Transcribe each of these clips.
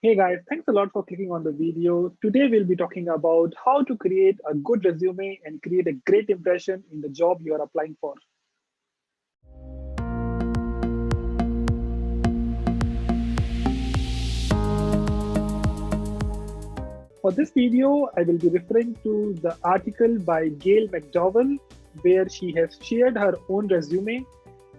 Hey guys, thanks a lot for clicking on the video. Today we'll be talking about how to create a good resume and create a great impression in the job you are applying for. For this video, I will be referring to the article by Gail McDowell where she has shared her own resume.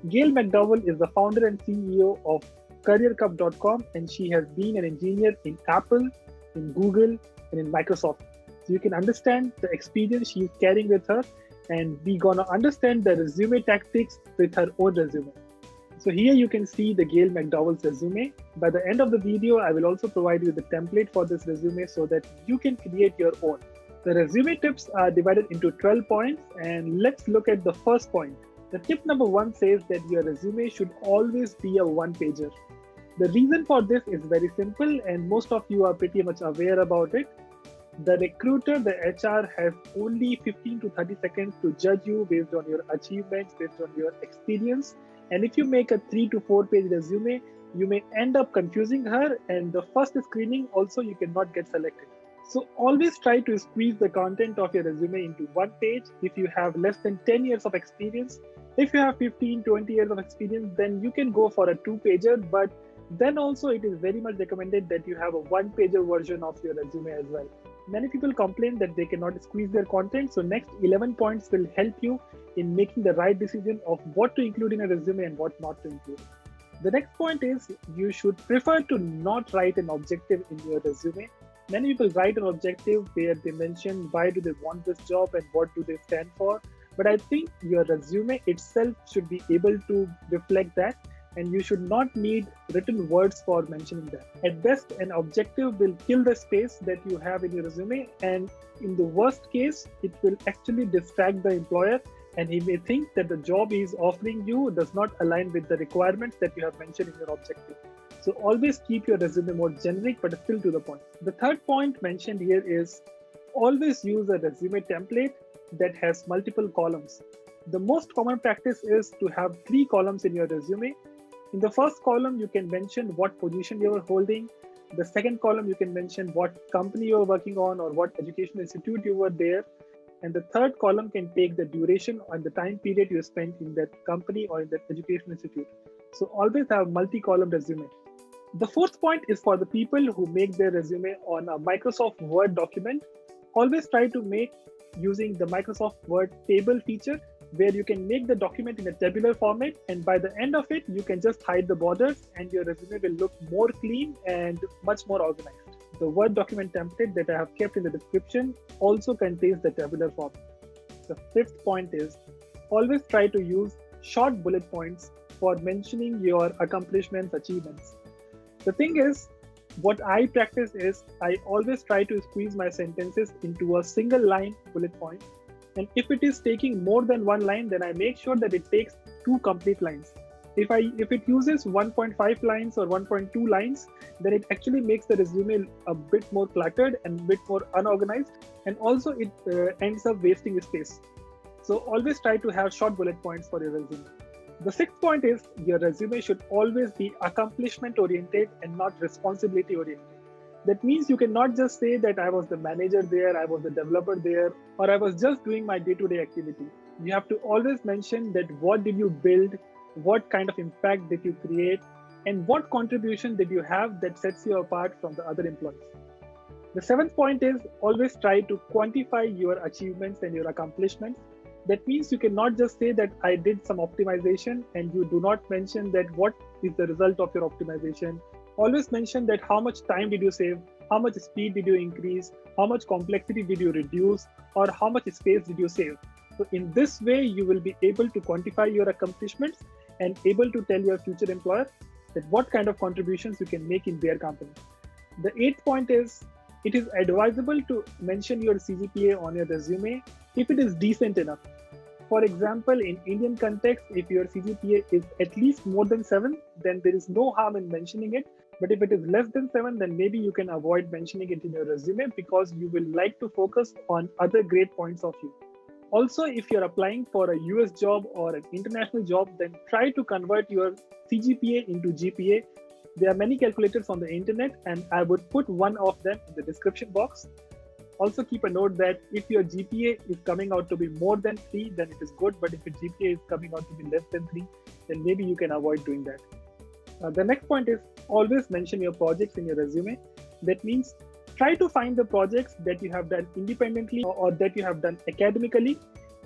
Gail McDowell is the founder and CEO of CareerCup.com, and she has been an engineer in Apple, in Google, and in Microsoft. So you can understand the experience she's carrying with her, and we're gonna understand the resume tactics with her own resume. So here you can see the Gail McDowell's resume. By the end of the video, I will also provide you the template for this resume so that you can create your own. The resume tips are divided into 12 points, and let's look at the first point. The tip number one says that your resume should always be a one-pager. The reason for this is very simple, and most of you are pretty much aware about it. The recruiter, the HR, has only 15 to 30 seconds to judge you based on your achievements, based on your experience. And if you make a 3 to 4 page resume, you may end up confusing her, and the first screening also you cannot get selected. So always try to squeeze the content of your resume into one page. If you have less than 10 years of experience, if you have 15, 20 years of experience, then you can go for a two-pager, but then also it is very much recommended that you have a one-pager version of your resume as well. Many people complain that they cannot squeeze their content, so next 11 points will help you in making the right decision of what to include in a resume and what not to include. The next point is you should prefer to not write an objective in your resume. Many people write an objective where they mention why do they want this job and what do they stand for. But I think your resume itself should be able to reflect that, and you should not need written words for mentioning that. At best, an objective will kill the space that you have in your resume, and in the worst case, it will actually distract the employer, and he may think that the job he is offering you does not align with the requirements that you have mentioned in your objective. So always keep your resume more generic but still to the point. The third point mentioned here is always use a resume template that has multiple columns. The most common practice is to have 3 columns in your resume. In the first column, you can mention what position you are holding. The second column, you can mention what company you are working on or what educational institute you were there. And the third column can take the duration and the time period you spent in that company or in that educational institute. So always have multi-column resume. The fourth point is for the people who make their resume on a Microsoft Word document. Always try to make using the Microsoft Word table feature where you can make the document in a tabular format, and by the end of it, you can just hide the borders and your resume will look more clean and much more organized. The Word document template that I have kept in the description also contains the tabular format. The fifth point is always try to use short bullet points for mentioning your accomplishments, achievements. The thing is, what I practice is I always try to squeeze my sentences into a single line bullet point. And if it is taking more than one line, then I make sure that it takes 2 complete lines. If it uses 1.5 lines or 1.2 lines, then it actually makes the resume a bit more cluttered and a bit more unorganized, and also it ends up wasting space. So always try to have short bullet points for your resume. The sixth point is your resume should always be accomplishment oriented and not responsibility oriented. That means you cannot just say that I was the manager there, I was the developer there, or I was just doing my day-to-day activity. You have to always mention that what did you build, what kind of impact did you create, and what contribution did you have that sets you apart from the other employees. The seventh point is always try to quantify your achievements and your accomplishments. That means you cannot just say that I did some optimization and you do not mention that what is the result of your optimization. Always mention that how much time did you save, how much speed did you increase, how much complexity did you reduce, or how much space did you save. So in this way, you will be able to quantify your accomplishments and able to tell your future employer that what kind of contributions you can make in their company. The eighth point is it is advisable to mention your CGPA on your resume if it is decent enough. For example, in Indian context, if your CGPA is at least more than 7, then there is no harm in mentioning it. But if it is less than 7, then maybe you can avoid mentioning it in your resume because you will like to focus on other great points of you. Also, if you're applying for a US job or an international job, then try to convert your CGPA into GPA. There are many calculators on the internet, and I would put one of them in the description box. Also keep a note that if your GPA is coming out to be more than 3, then it is good. But if your GPA is coming out to be less than 3, then maybe you can avoid doing that. The next point is always mention your projects in your resume. That means try to find the projects that you have done independently or that you have done academically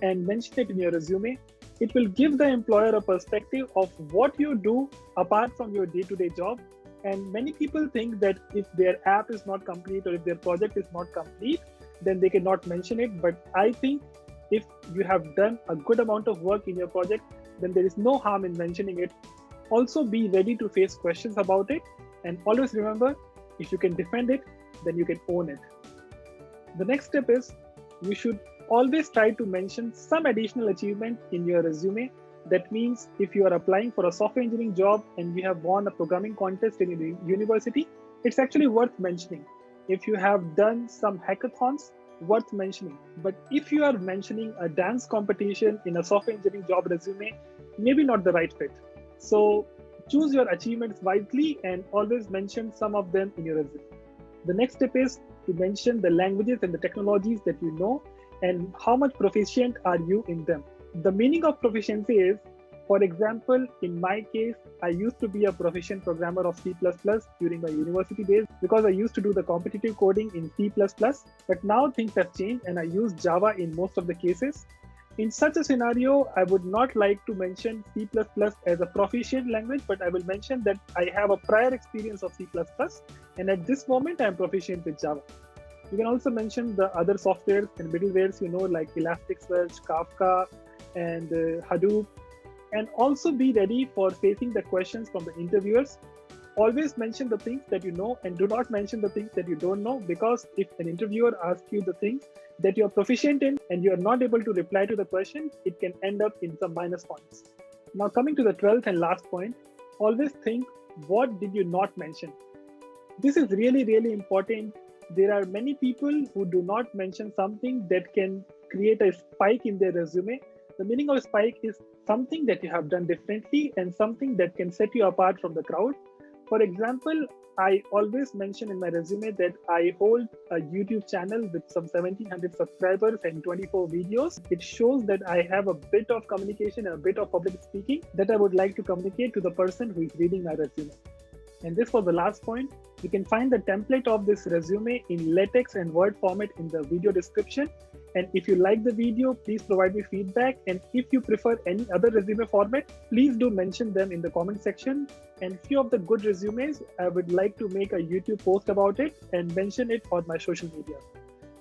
and mention it in your resume. It will give the employer a perspective of what you do apart from your day-to-day job. And many people think that if their app is not complete or if their project is not complete, then they cannot mention it. But I think if you have done a good amount of work in your project, then there is no harm in mentioning it. Also be ready to face questions about it. And always remember, if you can defend it, then you can own it. The next step is you should always try to mention some additional achievement in your resume. That means if you are applying for a software engineering job and you have won a programming contest in your university, it's actually worth mentioning. If you have done some hackathons, worth mentioning. But if you are mentioning a dance competition in a software engineering job resume, maybe not the right fit. So choose your achievements wisely and always mention some of them in your resume. The next step is to mention the languages and the technologies that you know and how much proficient are you in them. The meaning of proficiency is, for example, in my case, I used to be a proficient programmer of C++ during my university days because I used to do the competitive coding in C++, but now things have changed and I use Java in most of the cases. In such a scenario, I would not like to mention C++ as a proficient language, but I will mention that I have a prior experience of C++, and at this moment, I am proficient with Java. You can also mention the other softwares and middlewares you know, like Elasticsearch, Kafka, and Hadoop, and also be ready for facing the questions from the interviewers. Always mention the things that you know and do not mention the things that you don't know, because if an interviewer asks you the things that you're proficient in and you're not able to reply to the question, it can end up in some minus points. Now coming to the 12th and last point, always think, what did you not mention? This is really, really important. There are many people who do not mention something that can create a spike in their resume. The meaning of spike is something that you have done differently and something that can set you apart from the crowd. For example, I always mention in my resume that I hold a YouTube channel with some 1700 subscribers and 24 videos. It shows that I have a bit of communication and a bit of public speaking that I would like to communicate to the person who is reading my resume. And this was the last point. You can find the template of this resume in LaTeX and Word format in the video description. And if you like the video, please provide me feedback. And if you prefer any other resume format, please do mention them in the comment section. And few of the good resumes, I would like to make a YouTube post about it and mention it on my social media.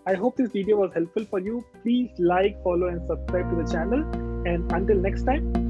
I hope this video was helpful for you. Please like, follow, and subscribe to the channel. And until next time,